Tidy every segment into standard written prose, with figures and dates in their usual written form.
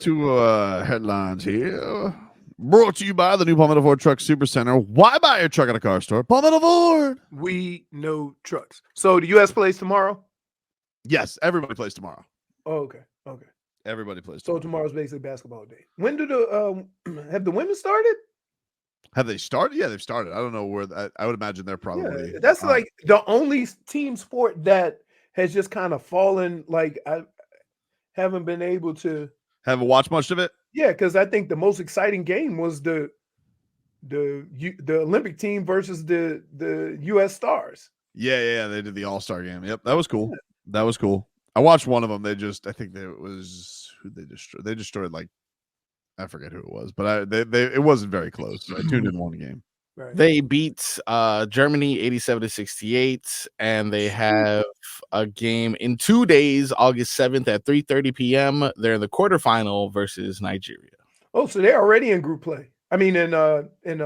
to headlines here. Brought to you by the new Palmetto Ford Truck Super Center. Why buy your truck at a car store? Palmetto Ford. We know trucks. So the U.S. plays tomorrow? Yes, everybody plays tomorrow. Oh, okay. Everybody plays tomorrow. So tomorrow's basically basketball day. When do have the women started? Have they started? Yeah, they've started. I don't know where. I would imagine they're probably. Yeah, that's like the only team sport that has just kind of fallen. Like I haven't been able to. Haven't watched much of it. Yeah, because I think the most exciting game was the Olympic team versus the U.S. Stars. Yeah, they did the All-Star game. Yep, that was cool. That was cool. I watched one of them. I think it was who they destroyed. They destroyed like I forget who it was, but it wasn't very close. I tuned in one game. Right. They beat Germany 87-68, and they have a game in 2 days, August 7th at 3:30 p.m. They're in the quarterfinal versus Nigeria. Oh, so they're already in group play. I mean, they're ready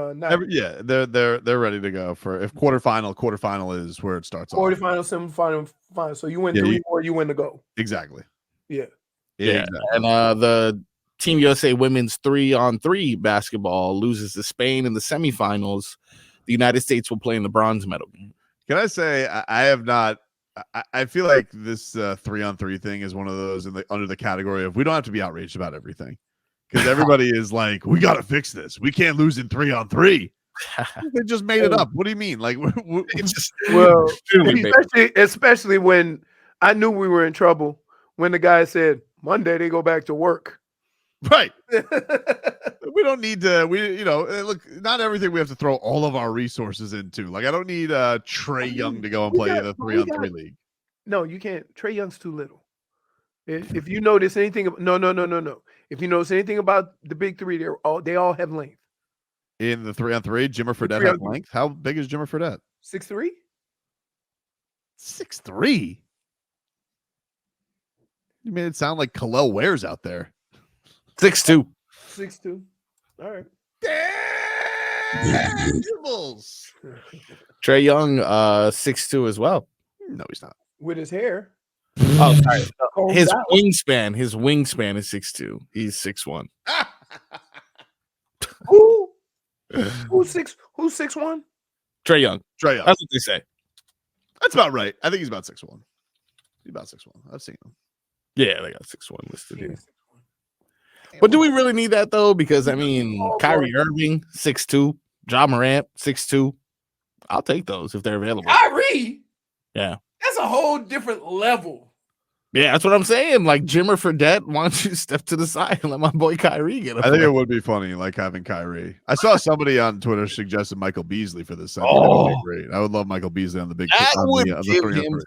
to go for if quarterfinal. Quarterfinal is where it starts. Quarterfinal, semifinal, final. So you win 3 or you win the go. Exactly. Yeah. Exactly. And the Team USA women's 3-on-3 basketball loses to Spain in the semifinals. The United States will play in the bronze medal game. Can I say I have not? I feel like this 3-on-3 thing is one of those under the category of we don't have to be outraged about everything because everybody is like, we got to fix this. We can't lose in 3-on-3. They just made it up. What do you mean? Like, especially when I knew we were in trouble when the guy said Monday they go back to work. Right. We don't need to. Look, not everything we have to throw all of our resources into. Like, I don't need Trae Young to go and play in the 3-on-3 league. No, you can't. Trae Young's too little. If you notice anything, no. If you notice anything about the big three, they all have length. In the 3-on-3, Jimmer Fredette has length. How big is Jimmer Fredette? 6'3". 6'3". You made it sound like Khalil Ware's out there. 6'2". 6'2". All right. Trae Young, 6'2" as well. No, he's not. With his hair. Oh, sorry. His wingspan is 6'2". He's 6'1". Who's 6'1"? Trae Young. Trae Young. That's what they say. That's about right. I think he's about 6'1". He's about 6'1". I've seen him. Yeah, they got 6'1" listed here. But do we really need that though? Because I mean, Kyrie Irving 6'2", Ja Morant 6'2". I'll take those if they're available. Kyrie, yeah, that's a whole different level. Yeah, that's what I'm saying. Like Jimmer Fredette, why don't you step to the side and let my boy Kyrie get up? I think it would be funny, like having Kyrie. I saw somebody on Twitter suggested Michael Beasley for this. Great. I would love Michael Beasley on the big. That would give him.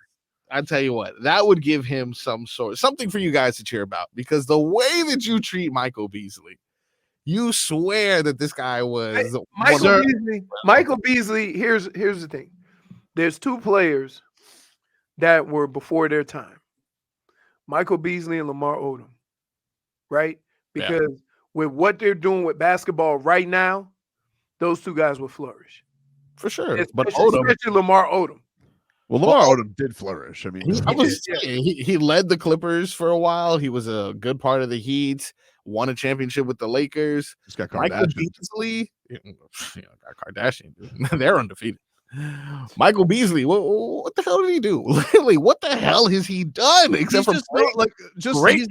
I tell you what, that would give him something for you guys to cheer about, because the way that you treat Michael Beasley, you swear that this guy was Michael Beasley. Here's the thing. There's two players that were before their time. Michael Beasley and Lamar Odom. Right? Because with what they're doing with basketball right now, those two guys will flourish. For sure. Especially Lamar Odom. Well, Lamar Odom did flourish. I mean, he led the Clippers for a while. He was a good part of the Heat. Won a championship with the Lakers. He's got Michael Beasley, got Kardashian. They're undefeated. Michael Beasley, what the hell did he do? Literally, what the hell has he done except for great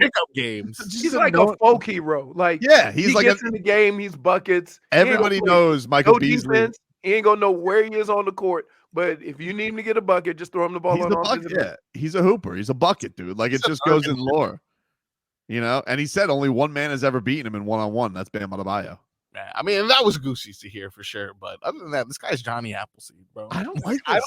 pickup games? He's like a folk hero. Like, he's he gets in the game. He's buckets. Everybody knows Michael Beasley. Defense. He ain't gonna know where he is on the court. But if you need him to get a bucket, just throw him the ball. He's a hooper. He's a bucket, dude. Like, it just goes in lore, And he said only one man has ever beaten him in one-on-one. That's Bam Adebayo. Yeah, I mean, that was Goosey's to hear for sure. But other than that, this guy's Johnny Appleseed, bro. I don't like this. I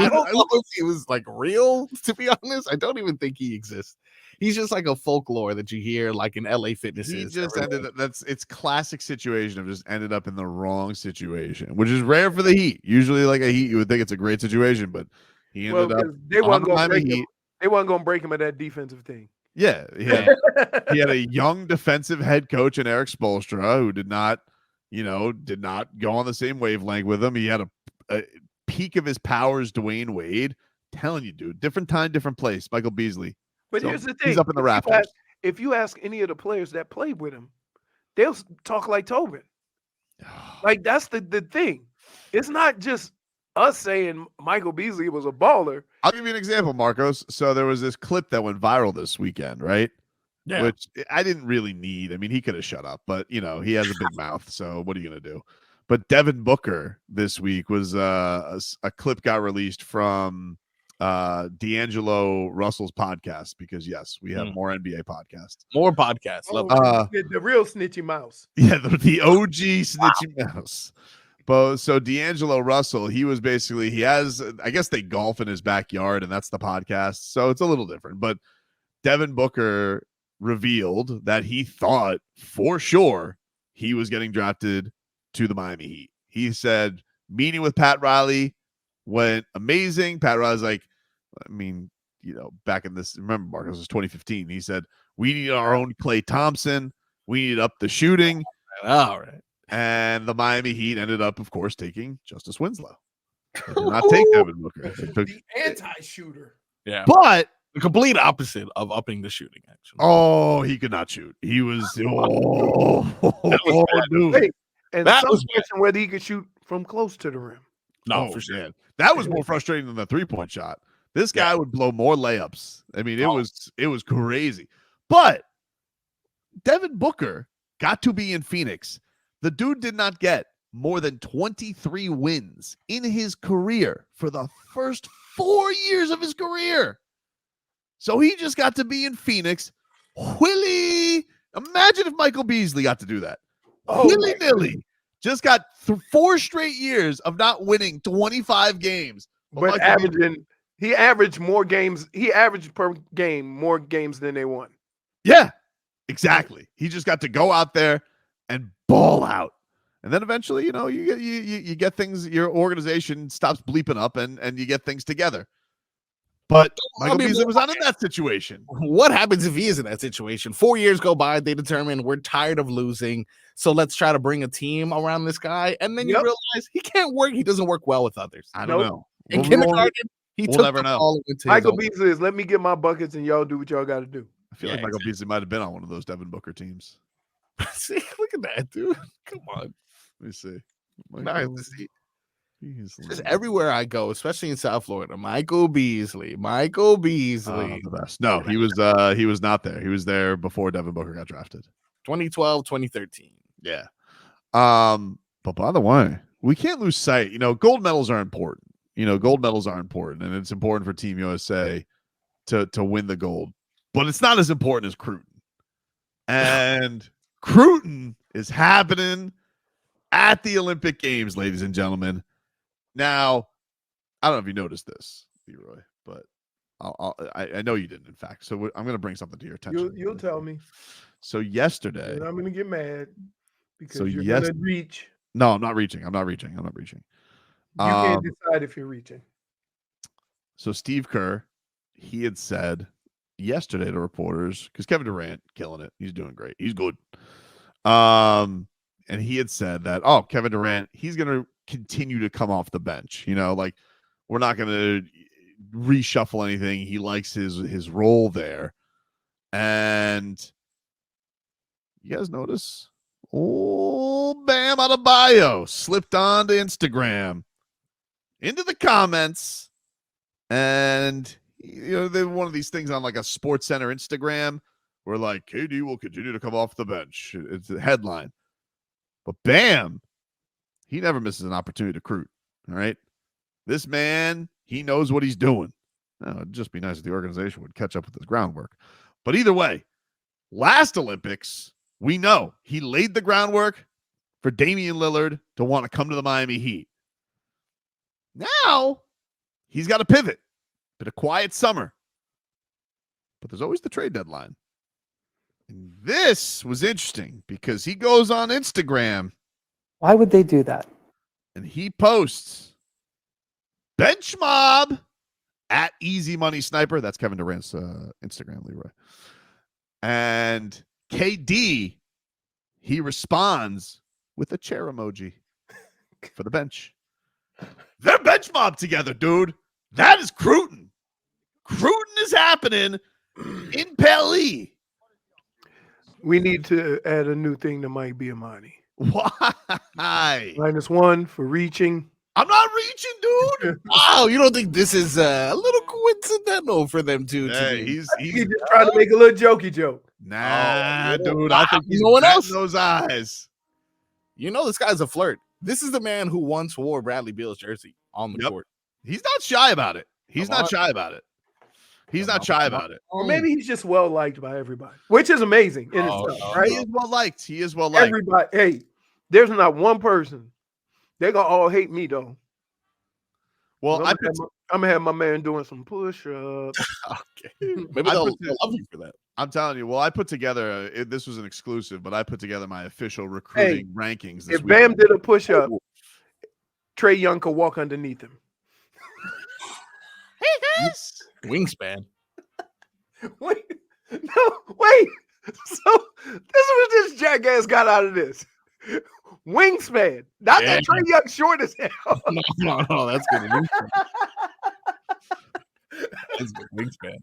don't know if he was like real. To be honest, I don't even think he exists. He's just like a folklore that you hear like in LA Fitness. He just ended up, it's classic situation of just ended up in the wrong situation, which is rare for the Heat. Usually like a Heat, you would think it's a great situation, but he ended up they weren't gonna break him at that defensive thing. Yeah, he had a young defensive head coach in Eric Spoelstra who did not go on the same wavelength with him. He had a peak of his powers, Dwayne Wade. I'm telling you, dude, different time, different place. Michael Beasley. But here's the thing: he's up in the rafters. if you ask any of the players that played with him, they'll talk like Tobin. Like that's the thing. It's not just us saying Michael Beasley was a baller. I'll give you an example, Marcos. So there was this clip that went viral this weekend, right? Yeah. Which I didn't really need. I mean, he could have shut up, but he has a big mouth. So what are you gonna do? But Devin Booker this week was a clip got released from D'Angelo Russell's podcast, because yes, we have more NBA podcasts. More podcasts. Love the real snitchy mouse. Yeah, the OG snitchy mouse. But so D'Angelo Russell, he has, I guess they golf in his backyard, and that's the podcast. So it's a little different. But Devin Booker revealed that he thought for sure he was getting drafted to the Miami Heat. He said meeting with Pat Riley went amazing. Pat Riley's like, I mean, back in this, remember, Marcus, was 2015. He said, we need our own Klay Thompson. We need up the shooting. All right. And the Miami Heat ended up, of course, taking Justice Winslow. They did not take Devin Booker. They took the anti-shooter. Yeah. But the complete opposite of upping the shooting, actually. Oh, he could not shoot. He was dude. Hey, and that was question whether he could shoot from close to the rim. No, for sure. Man. That was more frustrating than the 3-point shot. This guy would blow more layups. I mean, it was crazy. But Devin Booker got to be in Phoenix. The dude did not get more than 23 wins in his career for the first 4 years of his career. So he just got to be in Phoenix. Imagine if Michael Beasley got to do that. Willy-nilly. Just got 4 straight years of not winning 25 games. But he averaged more games. He averaged per game more games than they won. Yeah, exactly. He just got to go out there and ball out. And then eventually, you get things, your organization stops bleeping up and you get things together. But Michael Beasley was not in that situation. What happens if he is in that situation? 4 years go by, they determine we're tired of losing, so let's try to bring a team around this guy. And then you realize he can't work. He doesn't work well with others. I don't know. In kindergarten, we'll never know. Michael Beasley is, let me get my buckets and y'all do what y'all got to do. I feel like Michael Beasley might have been on one of those Devin Booker teams. See, look at that, dude. Come on. Let me see. Just everywhere I go, especially in South Florida, Michael Beasley. The best. No, he was not there. He was there before Devin Booker got drafted. 2012, 2013. Yeah. But by the way, we can't lose sight. Gold medals are important. Gold medals are important, and it's important for Team USA to win the gold. But it's not as important as Cruton. And Cruton is happening at the Olympic Games, ladies and gentlemen. Now, I don't know if you noticed this, Leroy, but I know you didn't, in fact. So I'm going to bring something to your attention. You'll tell me. So yesterday, and I'm going to get mad because you're going to reach. No, I'm not reaching. I'm not reaching. You can't decide if you're reaching. So Steve Kerr, he had said yesterday to reporters, because Kevin Durant killing it, he's doing great, he's good. And he had said that, Kevin Durant, he's going to continue to come off the bench. We're not going to reshuffle anything. He likes his role there. And you guys notice? Bam Adebayo slipped onto Instagram, into the comments, and they're one of these things on like a Sports Center Instagram where like KD will continue to come off the bench. It's a headline. But bam, he never misses an opportunity to recruit. All right. This man, he knows what he's doing. Now, it'd just be nice if the organization would catch up with his groundwork. But either way, last Olympics, we know he laid the groundwork for Damian Lillard to want to come to the Miami Heat. Now, he's got to pivot. Been a quiet summer. But there's always the trade deadline. And this was interesting because he goes on Instagram. Why would they do that? And he posts bench mob at Easy Money Sniper. That's Kevin Durant's Instagram, Leroy. And KD, he responds with a chair emoji for the bench. They're bench mob together, dude. That is Cruton. Cruton is happening in Pelly. We need to add a new thing to Mike Biamani. Why? -1 for reaching. I'm not reaching, dude. Wow, you don't think this is a little coincidental for them two? Hey, to he's just trying to make a little jokey joke. nah, Oh, dude. wow. I think he's No one batting else. those eyes. You know, this guy's a flirt. This is the man who once wore Bradley Beal's jersey on the court. He's not shy about it. He's Come not on. shy about it. He's Come not on, shy come on. about it. Or maybe he's just well liked by everybody, which is amazing in Oh, itself, no, right? He is well liked. He is well liked. Everybody. Hey, there's not one person. They're gonna all hate me though. Well, I'm gonna have my man doing some push-ups. Okay. Maybe they'll love you for that. I'm telling you. Well, I put together. This was an exclusive, but I put together my official recruiting rankings. This If Bam weekend. did a push-up, Trey Young could walk underneath him. Hey guys, Wingspan. Wait. So this is what this jackass got out of this. Wingspan. Not that Trey Young short as hell. No, that's good. Wingspan. That's good. Wingspan.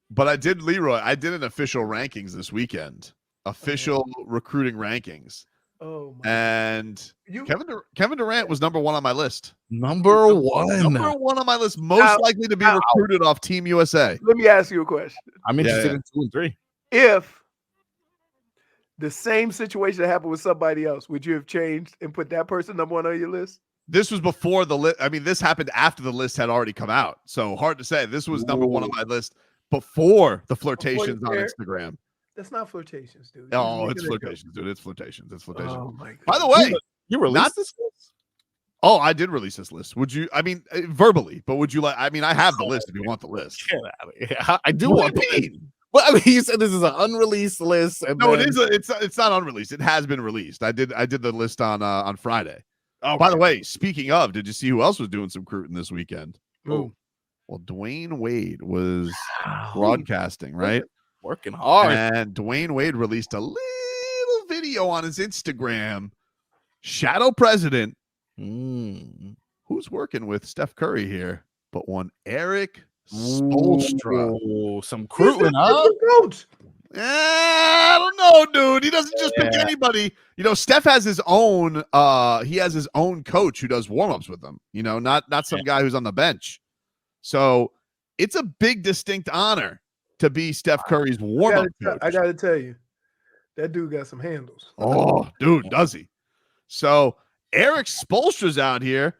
but I did Leroy. I did an official rankings this weekend. Official recruiting rankings. Oh my! And Kevin Durant was number 1 on my list. Number 1. Number 1 on my list, most likely to be recruited off Team USA. Let me ask you a question. I'm interested in 2 and 3. If the same situation that happened with somebody else, would you have changed and put that person number 1 on your list? This was before the list. I mean, this happened after the list had already come out. So hard to say. This was number 1 on my list before the flirtations on Instagram. That's not flirtations, dude. Oh, it's flirtations, dude. It's flirtations. It's flirtations. Oh my God. By the way, you released this list? Oh, I did release this list. Would you? I mean, verbally, but would you like? I mean, I have the list if you want the list. Get out of here. I do want the list. Well, I mean, you said this is an unreleased list. And No, then... it is. It's not unreleased. It has been released. I did the list on Friday. Okay. By the way, speaking of, did you see who else was doing some recruiting this weekend? Oh, well, Dwayne Wade was broadcasting, right? Working hard. And Dwayne Wade released a little video on his Instagram. Shadow president, who's working with Steph Curry here, but one Eric Spoelstra. Ooh, some recruiting, huh? I don't know, dude. He doesn't just pick anybody. You know, Steph has his own. He has his own coach who does warm-ups with him. You know, not some guy who's on the bench. So it's a big, distinct honor to be Steph Curry's warm-up coach. I gotta tell you, that dude got some handles. Oh, dude, does he? So Eric Spoelstra's out here,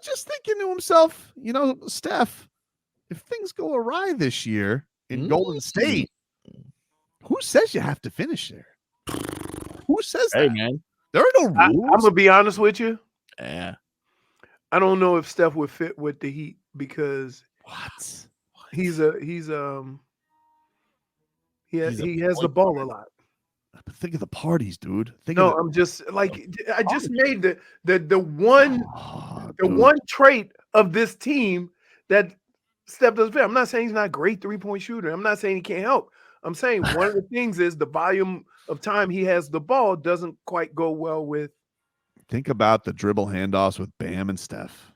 just thinking to himself, you know, Steph, if things go awry this year in Golden State, who says you have to finish there? Who says that? Hey, man. There are no rules. I'm gonna be honest with you. Yeah. I don't know if Steph would fit with the Heat because he has the ball a lot. But think of the parties, dude. I'm just like I just made the one trait of this team that Steph doesn't fit. I'm not saying he's not a great 3-point shooter. I'm not saying he can't help. I'm saying one of the things is the volume of time he has the ball doesn't quite go well with. Think about the dribble handoffs with Bam and Steph.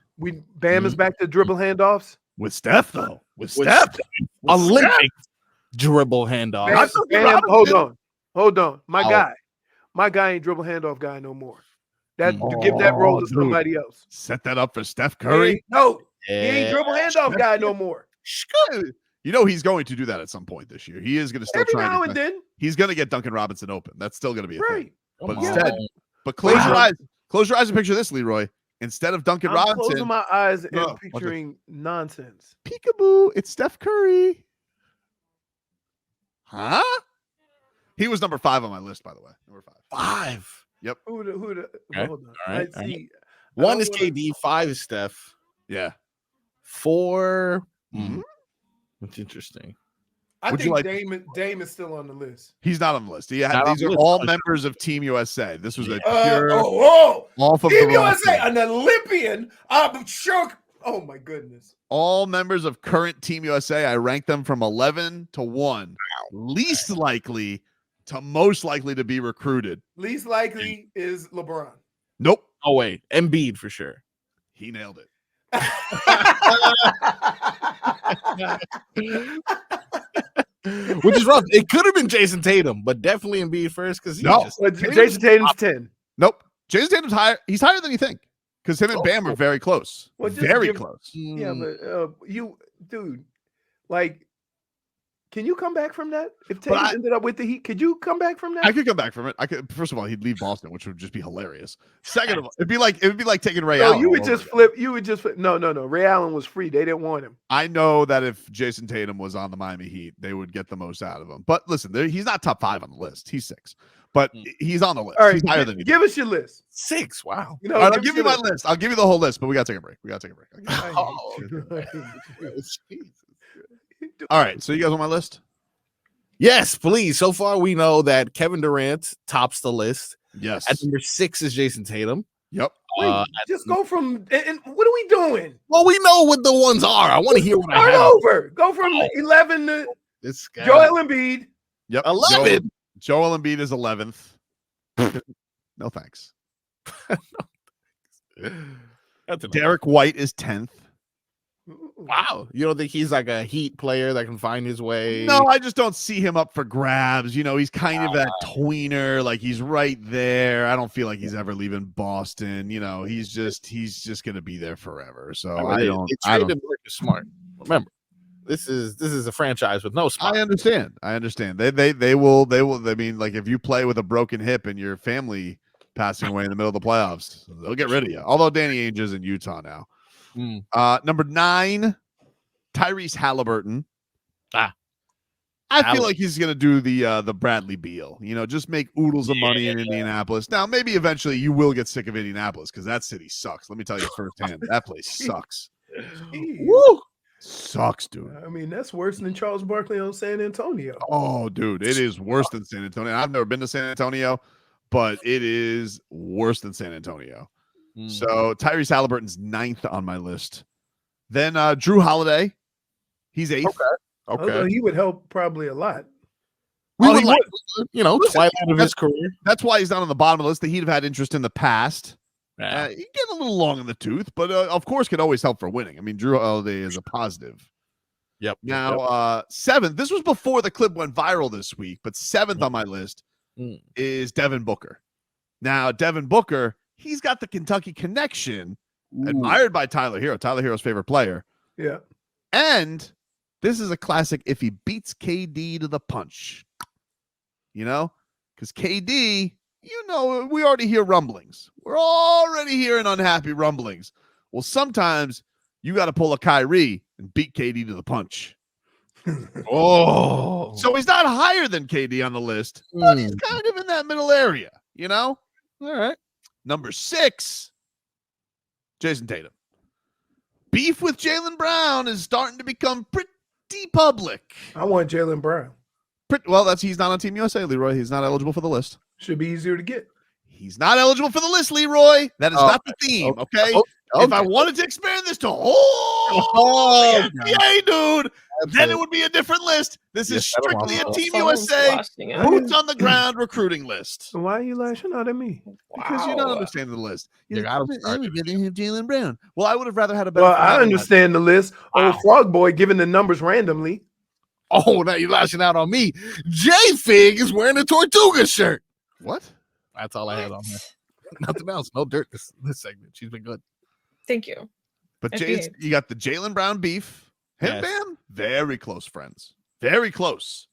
Bam is back to dribble handoff with Steph though. With Steph, Olympic dribble handoff. Hold on. My guy ain't dribble handoff guy no more. Give that role to somebody else. Set that up for Steph Curry. He ain't dribble handoff guy no more. You know he's going to do that at some point this year. He is going to still every now and then. He's going to get Duncan Robinson open. That's still going to be a thing. But close your eyes. Close your eyes and picture this, Leroy. Instead of Duncan Robinson, closing my eyes and picturing nonsense. Peekaboo! It's Steph Curry. Huh? He was number 5 on my list, by the way. Number 5. Yep. Hold on. All right. One is KD. 5 is Steph. Yeah. 4. That's interesting. I think Dame is still on the list. He's not on the list. These are all members of Team USA. This was a pure off of Team USA, an Olympian. I'm shook. Oh my goodness. All members of current Team USA. I ranked them from 11 to 1. Least likely to most likely to be recruited. Least likely is LeBron. Nope. Oh wait, Embiid for sure. He nailed it. which is rough. It could have been Jason Tatum, but definitely Embiid first because Jason Tatum's 10. Nope. Jason Tatum's higher. He's higher than you think because him and Bam are very close. Well, very close. Yeah, but dude, like, can you come back from that? If Tatum ended up with the Heat, could you come back from that? I could come back from it. I could. First of all, he'd leave Boston, which would just be hilarious. Second of all, it would be like taking Ray Allen. You would just flip. You would just flip. No. Ray Allen was free. They didn't want him. I know that if Jason Tatum was on the Miami Heat, they would get the most out of him. But listen, he's not top 5 on the list. He's 6, but he's on the list. All right, he's higher than you. Give us your list. 6. Wow. All right, I'll give you my list. I'll give you the whole list, but we got to take a break. All right, so you guys on my list? Yes, please. So far, we know that Kevin Durant tops the list. Yes. At number 6 is Jason Tatum. Yep. Just go from. And what are we doing? Well, we know what the ones are. I want to hear what I have. Over. Go from 11 to this guy. Joel Embiid. Yep. 11. Joel Embiid is 11th. No thanks. Derek White is 10th. Wow. You don't think he's like a Heat player that can find his way? No, I just don't see him up for grabs. You know, he's kind of that tweener, like he's right there. I don't feel like he's ever leaving Boston. You know, he's just going to be there forever. So I don't. Marcus Smart. Remember, this is a franchise with no smart. I understand. They will. I mean, like if you play with a broken hip and your family passing away in the middle of the playoffs, they'll get rid of you. Although Danny Ainge is in Utah now. Number 9, Tyrese Halliburton. I feel like he's gonna do the Bradley Beal, you know, just make oodles of money in Indianapolis. Now, maybe eventually you will get sick of Indianapolis because that city sucks. Let me tell you firsthand, that place sucks. Woo! Sucks, dude. I mean, that's worse than Charles Barkley on San Antonio. Oh, dude, it is worse than San Antonio. I've never been to San Antonio, but it is worse than San Antonio. So Tyrese Halliburton's 9th on my list. Then Drew Holiday, he's 8th. Okay. He would help probably a lot. Twilight of his career. That's why he's not on the bottom of the list. He'd have had interest in the past. He get a little long in the tooth, but of course can always help for winning. I mean, Drew Holiday is a positive. Yep. Now, 7th. This was before the clip went viral this week, but 7th on my list is Devin Booker. Now, Devin Booker, he's got the Kentucky connection, admired by Tyler Hero, Tyler Hero's favorite player. Yeah. And this is a classic if he beats KD to the punch. You know? Because KD, you know, we already hear rumblings. We're already hearing unhappy rumblings. Well, sometimes you got to pull a Kyrie and beat KD to the punch. So he's not higher than KD on the list, but he's kind of in that middle area, you know? All right. Number 6, Jason Tatum. Beef with Jaylen Brown is starting to become pretty public. I want Jaylen Brown. Well, he's not on Team USA, Leroy. He's not eligible for the list. Should be easier to get. He's not eligible for the list, Leroy. That is not the theme, okay? If I wanted to expand this to NBA, dude, then it would be a different list. This is strictly a Team USA boots on the ground recruiting list. So why are you lashing out at me? Because you don't understand the list. You got to have Jaylen Brown. Well, I would have rather had a better. Well, I understand the list. Wow. Frog Boy giving the numbers randomly. Oh, now you're lashing out on me. J-Fig is wearing a Tortuga shirt. What? That's all I had on here. Nothing else. No dirt this segment. She's been good. Thank you. But you got the Jaylen Brown beef. Him, Bam, very close friends. Very close.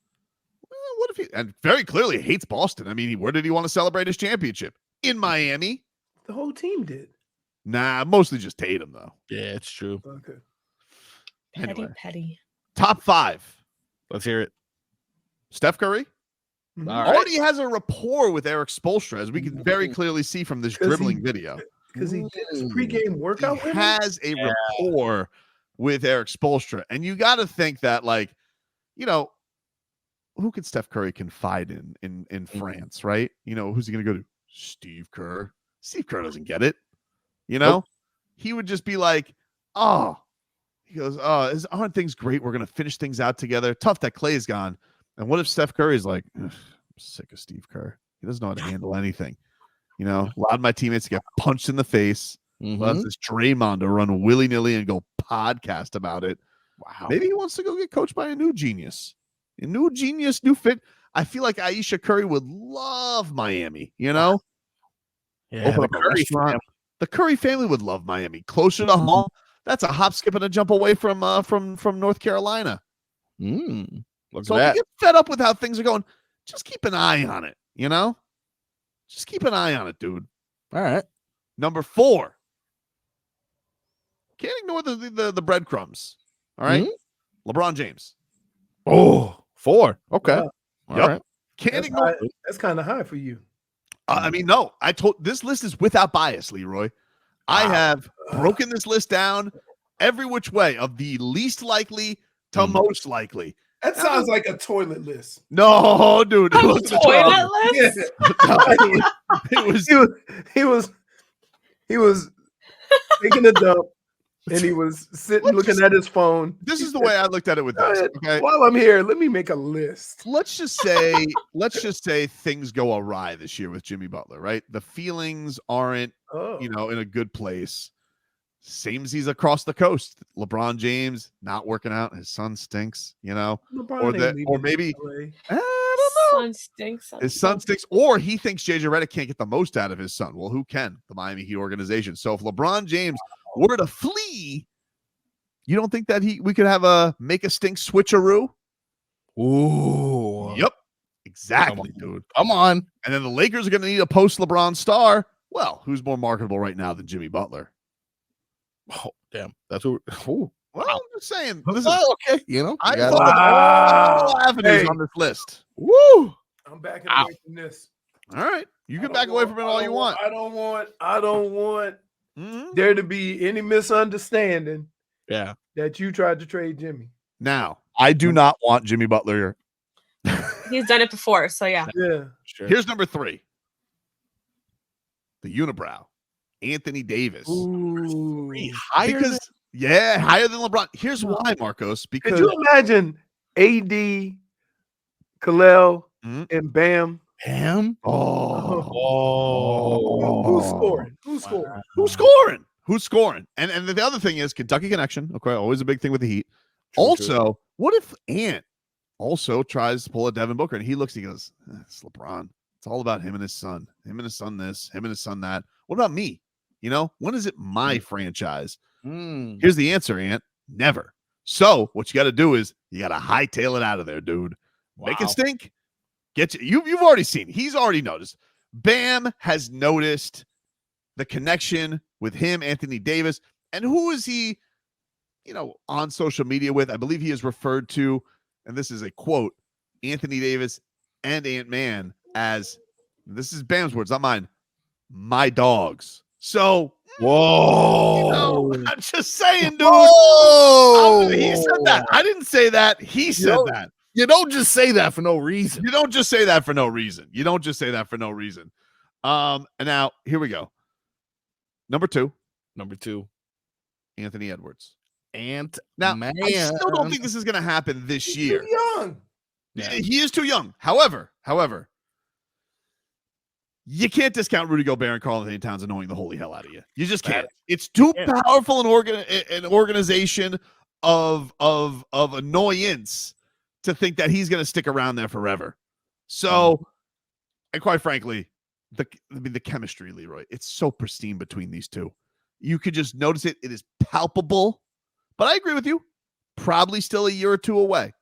Well, what if he and very clearly hates Boston? I mean, where did he want to celebrate his championship? In Miami. The whole team did. Nah, mostly just Tatum though. Yeah, it's true. Okay. Petty. Top 5. Let's hear it. Steph Curry. Mm-hmm. Already has a rapport with Eric Spoelstra, as we can very clearly see from this dribbling video. Because he did his pregame workout with him? Has a rapport with Eric Spoelstra. And you got to think that, like, you know, who could Steph Curry confide in France, right? You know, who's he going to go to? Steve Kerr. Steve Kerr doesn't get it. You know? He would just be like, oh. He goes, aren't things great? We're going to finish things out together. Tough that Clay's gone. And what if Steph Curry's like, I'm sick of Steve Kerr. He doesn't know how to handle anything. You know, allowed my teammates to get punched in the face. Allows this Draymond to run willy-nilly and go podcast about it. Wow. Maybe he wants to go get coached by a new genius. New genius, new fit. I feel like Aisha Curry would love Miami, you know? Yeah, Open the up a Curry restaurant. family. The Curry family would love Miami. Closer to home. That's a hop, skip, and a jump away from North Carolina. Look So at if that. you get fed up with how things are going, just keep an eye on it, you know? Just keep an eye on it, dude. All right. Number 4. Can't ignore the breadcrumbs. All right. LeBron James. Oh, 4. Okay. Wow. All Yep. right. Can't ignore. That's kind of high for you. I mean, no. I told this list is without bias, Leroy. I have broken this list down every which way of the least likely to most likely. That sounds like a toilet list. No, dude. It wasn't a Toilet toilet. list? No, it was he was taking a dump and he was sitting looking at his phone. This is the way I looked at it with this. Okay. While I'm here, let me make a list. Let's just say things go awry this year with Jimmy Butler, right? The feelings aren't, in a good place. Seems he's across the coast. LeBron James not working out. His son stinks, LeBron or maybe LA. I don't know. Son stinks. His son stinks, or he thinks JJ Redick can't get the most out of his son. Well, who can? The Miami Heat organization. So if LeBron James were to flee, you don't think that we could have a make a stink switcheroo? Ooh. Yep. Exactly, dude. Come on. And then the Lakers are going to need a post LeBron star. Well, who's more marketable right now than Jimmy Butler? Oh, damn. That's what. Ooh. Well, Wow. I'm just saying. Listen, Well, okay. I got thought Wow. all avenues Hey. on this list. Woo! I'm backing away from this. All right. You can back away from it all you want. I don't want Mhm. there to be any misunderstanding Yeah. that you tried to trade Jimmy. Now, I do not want Jimmy Butler. He's done it before, so yeah. Yeah. Sure. Here's number 3. The unibrow, Anthony Davis. Ooh. Higher than Higher than LeBron. Here's why, Marcos. Could Because you imagine AD, Khalil, Mhm. and Bam? him? Who's scoring? Who's scoring? Who's scoring? Who's scoring? And the other thing is Kentucky connection. Okay, always a big thing with the Heat. Also, what if Ant also tries to pull a Devin Booker and he looks, he goes, it's LeBron. It's all about him and his son. Him and his son this, him and his son that. What about me? When is it my franchise? Here's the answer, Ant. Never. So what you got to do is you got to hightail it out of there, dude. Make it stink. You've already seen. He's already noticed. Bam has noticed the connection with him, Anthony Davis. And who is he, on social media with? I believe he is referred to, and this is a quote, Anthony Davis and Ant-Man as, this is Bam's words, not mine, my dogs. So, Whoa. I'm just saying, dude. Whoa. He said that. I didn't say that. He said that. You don't just say that for no reason. You don't just say that for no reason. And now here we go. Number 2, Anthony Edwards. Now, I still don't think this is going to happen this year. Too young. Yeah. He is too young. However, you can't discount Rudy Gobert and Karl Anthony Towns annoying the holy hell out of you. You just can't. It's too powerful an organization of annoyance to think that he's going to stick around there forever. So, and quite frankly, the chemistry, Leroy, it's so pristine between these two. You could just notice it. It is palpable. But I agree with you. Probably still a year or two away.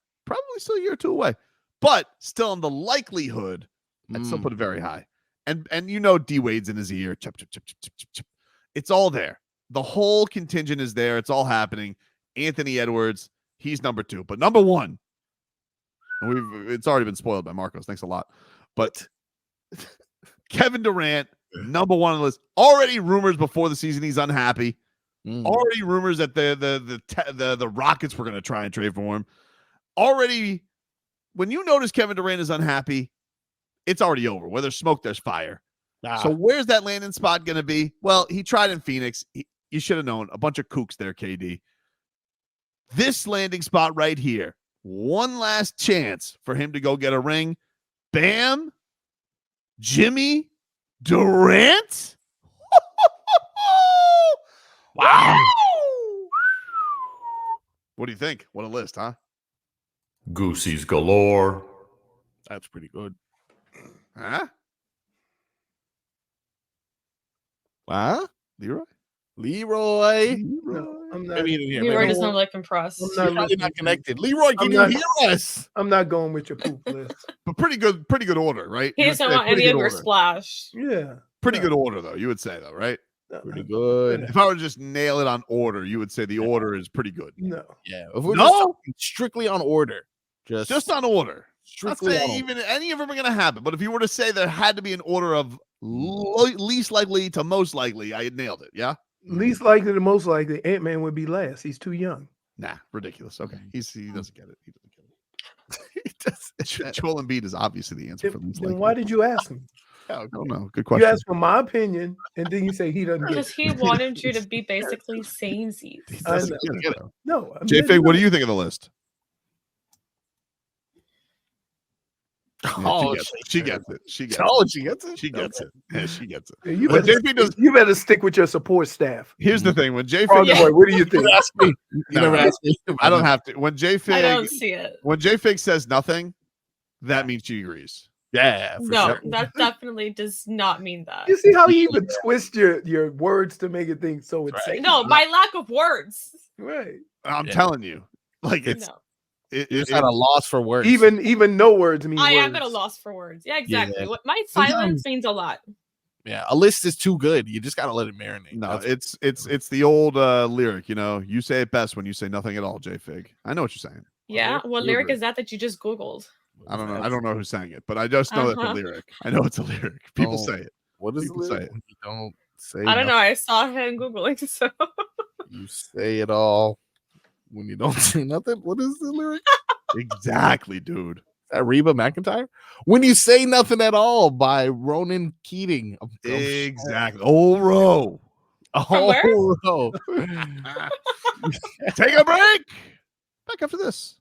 But still in the likelihood, I'd still put it very high. And D Wade's in his ear. Chip, chip, chip, chip, chip, chip, chip. It's all there. The whole contingent is there. It's all happening. Anthony Edwards, he's number 2. But number 1, and it's already been spoiled by Marcos. Thanks a lot. But Kevin Durant, number 1 on the list. Already rumors before the season he's unhappy. Already rumors that the Rockets were going to try and trade for him. Already, when you notice Kevin Durant is unhappy, it's already over. Where there's smoke, there's fire. So where's that landing spot going to be? Well, he tried in Phoenix. You should have known. A bunch of kooks there, KD. This landing spot right here, one last chance for him to go get a ring. Bam. Jimmy Durant. Wow. What do you think? What a list, huh? Goosies galore. That's pretty good. Huh? Huh? Leroy? Leroy. No, I'm not. Maybe he didn't hear. Leroy Maybe doesn't look I'm impressed. not he's probably listening not to connected. Leroy, can I'm you not- hear us? I'm not going with your poop list. But pretty good order, right? He You would doesn't say want pretty any of good your order. splash. Yeah. Pretty No. good order, though. You would say, though, right? No, Pretty good. If I were to just nail it on order, you would say the order is pretty good. No. Yeah. If we're No? just talking strictly on order, Just on order. Not strictly on saying order. even any of them are going to happen, but if you were to say there had to be an order of least likely to most likely, I had nailed it. Yeah. Least likely to most likely, Ant-Man would be last. He's too young. Nah, ridiculous. Okay, he doesn't get it. He doesn't get it. He does- Joel Embiid is obviously the answer for Then, least then likely. why did you ask him? I don't know. Good You question. asked for my opinion, and then you say he doesn't get Because it. he wanted you to be basically samesies. He I doesn't know. get it, though. No. I'm J just- Fig, what do you think of the list? Yeah, Oh, she gets it. She gets Oh, it. she gets it. She gets it. Yeah, she gets it. Yeah, you, But better, JP does- you better stick with your support staff. Here's the thing: when J Frog Fig, Boy, what do you think? You asked me. You No, never asked me. I don't have to. When J I Fig, don't see it. when J Fig says nothing, that means she agrees. Yeah. For No, sure. that definitely does not mean that. You see how you even twist your words to make it think so it's safe? No, my lack of words. Right. I'm Yeah. telling you, like it's No, You're just at a loss for words. Even no words mean I words. am at a loss for words. Yeah, exactly. Yeah. What my Sometimes- silence means a lot. Yeah, a list is too good. You just gotta let it marinate. no, That's- it's the old lyric. You know, you say it best when you say nothing at all. J Fig, I know what you're saying. Yeah. What you lyric agree. is that you just Googled? I don't know. I don't know who sang it, but I just know that's a Uh-huh. lyric. I know it's a lyric. People Oh. say it. What is the People say lyric? it. When you don't say I don't know. nothing, I saw him Googling. So you say it all. When you don't say nothing, what is the lyric? Exactly, dude. Is that Reba McEntire? When you say nothing at all by Ronan Keating. Exactly. Oh, row. From where? Oh, no. Take a break. Back after this.